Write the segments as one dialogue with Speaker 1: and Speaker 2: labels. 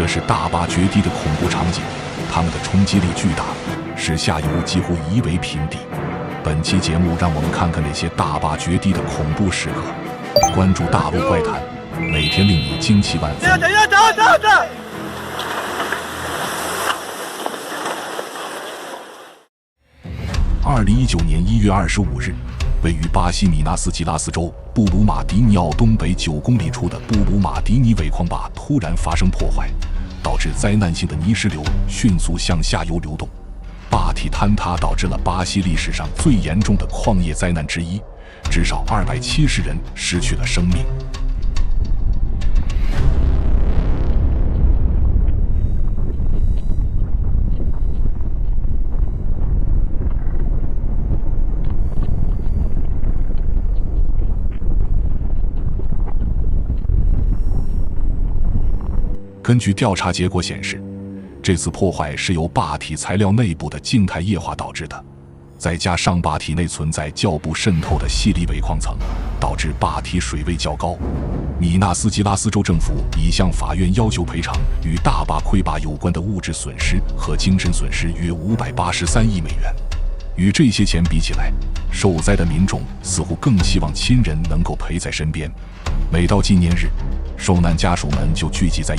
Speaker 1: 这是大坝决堤的恐怖场景，它们的冲击力巨大，使下游几乎夷为平地。本期节目让我们看看那些大坝决堤的恐怖时刻。关注大陆怪谈，每天令你惊奇万分。
Speaker 2: 等一下
Speaker 1: ！2019年1月25日，位于巴西米纳斯吉拉斯州布鲁马迪尼奥东北9公里处的布鲁马迪尼尾矿坝突然发生破坏，导致灾难性的泥石流迅速向下游流动。坝体坍塌导致了巴西历史上最严重的矿业灾难之一，至少270人失去了生命。根据调查结果显示，这次破坏是由坝体材料内部的静态液化导致的，再加上坝体内存在较不渗透的细粒尾矿层，导致坝体水位较高。米纳斯吉拉斯州政府已向法院要求赔偿与大坝溃坝有关的物质损失和精神损失约583亿美元。与这些钱比起来，受灾的民众似乎更希望亲人能够陪在身边。每到纪念日，受难家属们就聚集在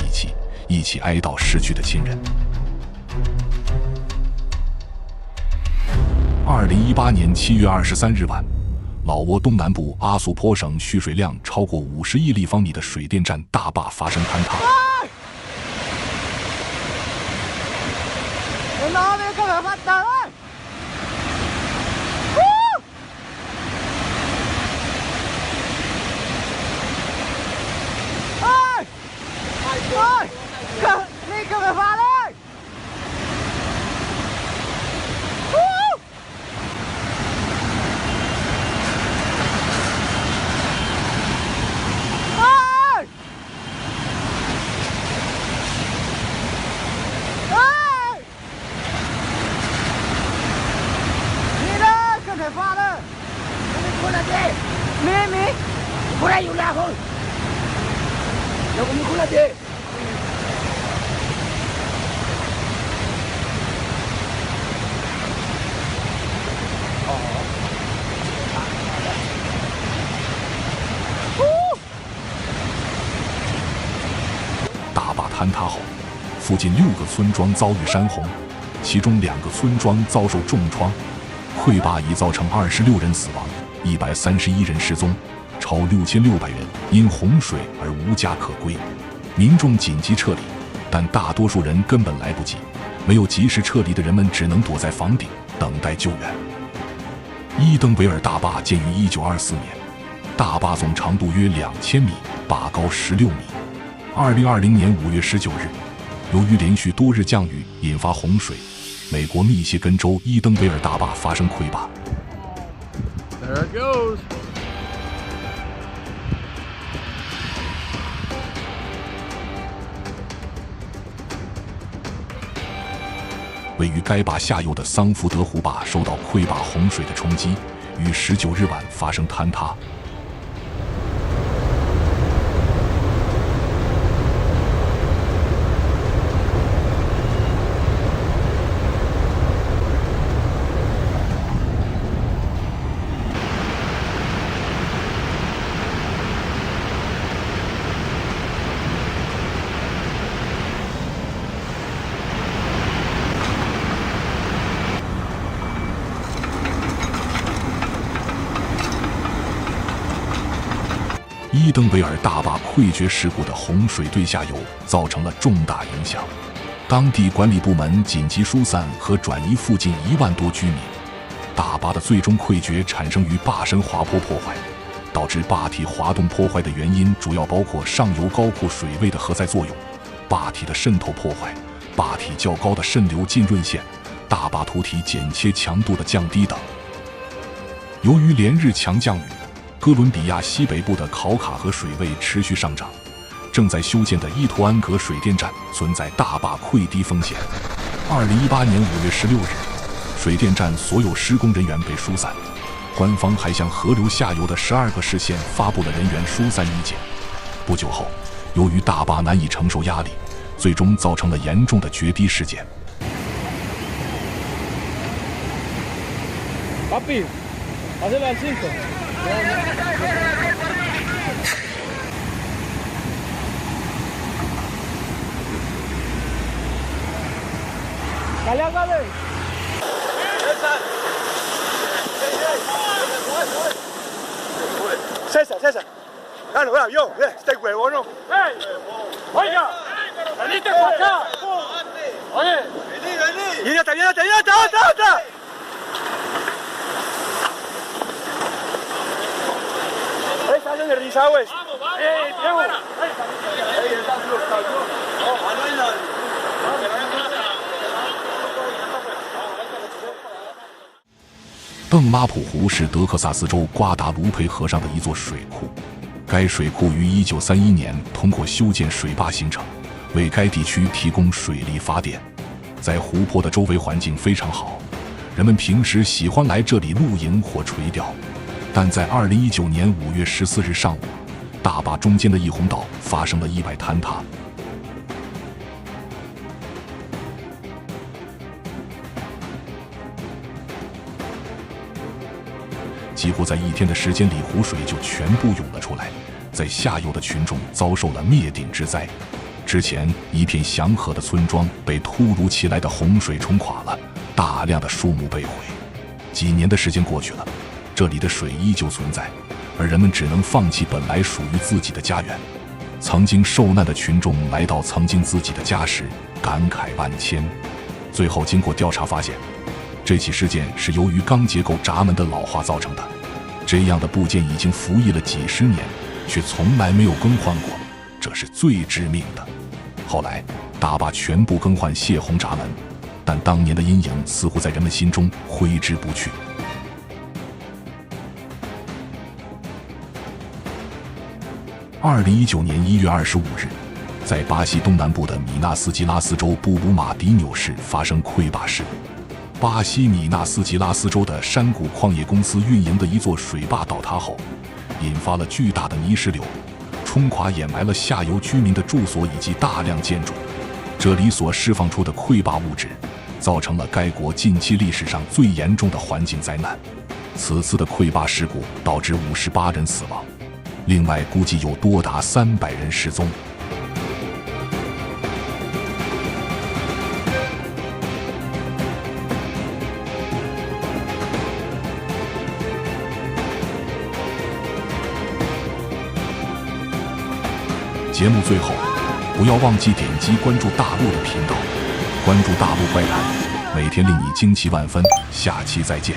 Speaker 1: 一起哀悼逝去的亲人。2018年7月23日晚，老挝东南部阿苏坡省蓄水量超过50亿立方米的水电站大坝发生坍塌。大坝坍塌后，附近6个村庄遭遇山洪，其中2个村庄遭受重创。溃坝已造成26人死亡，131人失踪，超6600人因洪水而无家可归。民众紧急撤离，但大多数人根本来不及，没有及时撤离的人们只能躲在房顶等待救援。伊登维尔大坝建于1924年，大坝总长度约2000米，坝高16米。2020年5月19日，由于连续多日降雨引发洪水，美国密歇根州伊登维尔大坝发生溃坝。
Speaker 2: There it goes.
Speaker 1: 位于该坝下游的桑福德湖坝受到溃坝洪水的冲击，于19日晚发生坍塌。伊登维尔大坝溃决事故的洪水对下游造成了重大影响，当地管理部门紧急疏散和转移附近1万多居民。大坝的最终溃决产生于坝身滑坡破坏，导致坝体滑动破坏的原因主要包括上游高库水位的荷载作用、坝体的渗透破坏、坝体较高的渗流浸润线、大坝土体剪切强度的降低等。由于连日强降雨，哥伦比亚西北部的考卡河水位持续上涨，正在修建的伊图安格水电站存在大坝溃堤风险。2018年5月16日，水电站所有施工人员被疏散，官方还向河流下游的12个市县发布了人员疏散意见。不久后，由于大坝难以承受压力，最终造成了严重的决堤事件。
Speaker 2: Papi, hazle al 5. Dale.
Speaker 3: César, dale, yo, este huevo no.
Speaker 2: Oiga, venite para acá. Oye,
Speaker 3: Viene, ¡Ata! Ahí está en el rizado ese.
Speaker 2: Diego.
Speaker 1: 邓马普湖是德克萨斯州瓜达卢佩河上的一座水库，该水库于1931年通过修建水坝形成，为该地区提供水力发电。在湖泊的周围环境非常好，人们平时喜欢来这里露营或垂钓。但在2019年5月14日上午，大坝中间的一洪道发生了意外坍塌。几乎在1天的时间里，湖水就全部涌了出来，在下游的群众遭受了灭顶之灾。之前一片祥和的村庄被突如其来的洪水冲垮了，大量的树木被毁。几年的时间过去了，这里的水依旧存在，而人们只能放弃本来属于自己的家园。曾经受难的群众来到曾经自己的家时，感慨万千。最后经过调查发现，这起事件是由于钢结构闸门的老化造成的。这样的部件已经服役了几十年，却从来没有更换过，这是最致命的。后来大坝全部更换泄洪闸门，但当年的阴影似乎在人们心中挥之不去。2019年1月25日，在巴西东南部的米纳斯吉拉斯州布鲁马迪纽市发生溃坝事故。巴西米纳斯吉拉斯州的山谷矿业公司运营的一座水坝倒塌后，引发了巨大的泥石流，冲垮掩埋了下游居民的住所以及大量建筑。这里所释放出的溃坝物质，造成了该国近期历史上最严重的环境灾难。此次的溃坝事故导致58人死亡，另外估计有多达300人失踪。节目最后，不要忘记点击关注大陆的频道，关注大陆怪谈，每天令你惊奇万分。下期再见。